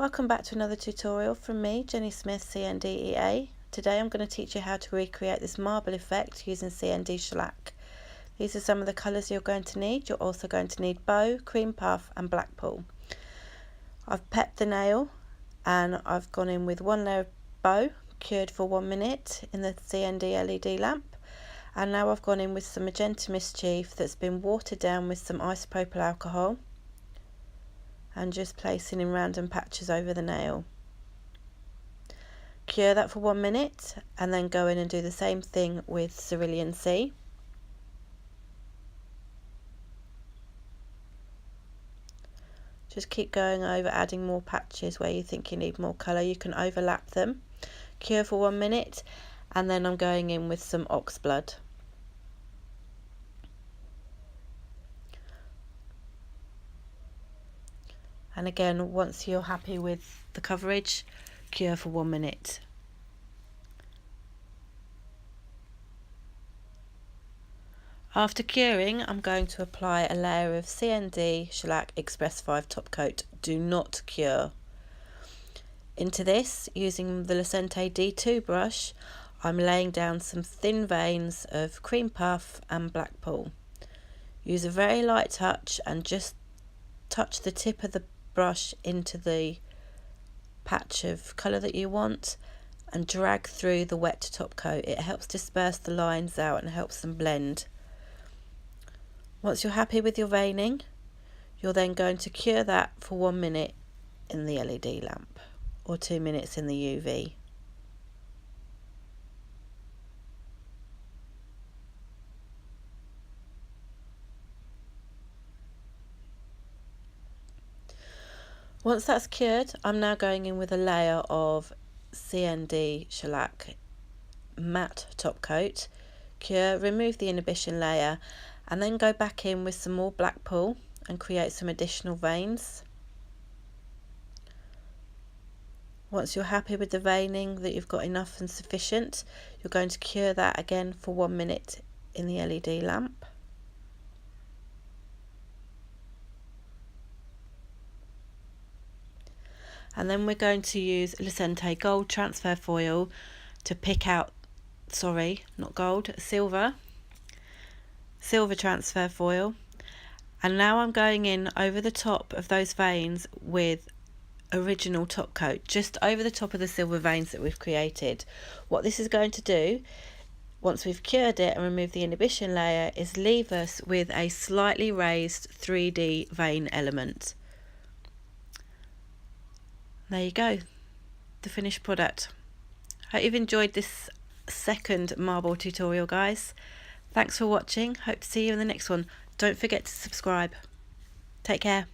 Welcome back to another tutorial from me, Jenny Smith, CND. Today I'm going to teach you how to recreate this marble effect using CND Shellac. These are some of the colours you're going to need. You're also going to need bow, cream puff and blackpool. I've pepped the nail and I've gone in with one layer of bow, cured for 1 minute in the CND LED lamp. And now I've gone in with some magenta mischief that's been watered down with some isopropyl alcohol, and just placing in random patches over the nail. Cure that for 1 minute and then go in and do the same thing with cerulean C. Just keep going over, adding more patches where you think you need more colour. You can overlap them. Cure for 1 minute and then I'm going in with some oxblood. And again, once you're happy with the coverage, cure for 1 minute. After curing, I'm going to apply a layer of CND Shellac Express 5 top coat. Do not cure. Into this, using the D2 brush, I'm laying down some thin veins of cream puff and blackpool. Use a very light touch and just touch the tip of the brush into the patch of colour that you want and drag through the wet top coat. It helps disperse the lines out and helps them blend. Once you're happy with your veining, you're then going to cure that for 1 minute in the LED lamp or 2 minutes in the UV. Once that's cured, I'm now going in with a layer of CND Shellac matte top coat. Cure, remove the inhibition layer and then go back in with some more blackpool and create some additional veins. Once you're happy with the veining, that you've got enough and sufficient, you're going to cure that again for 1 minute in the LED lamp. And then we're going to use Lucente gold transfer foil to pick out, silver transfer foil. And now I'm going in over the top of those veins with original top coat, just over the top of the silver veins that we've created. What this is going to do, once we've cured it and removed the inhibition layer, is leave us with a slightly raised 3D vein element. There you go, the finished product. Hope you've enjoyed this second marble tutorial, guys. Thanks for watching. Hope to see you in the next one. Don't forget to subscribe. Take care.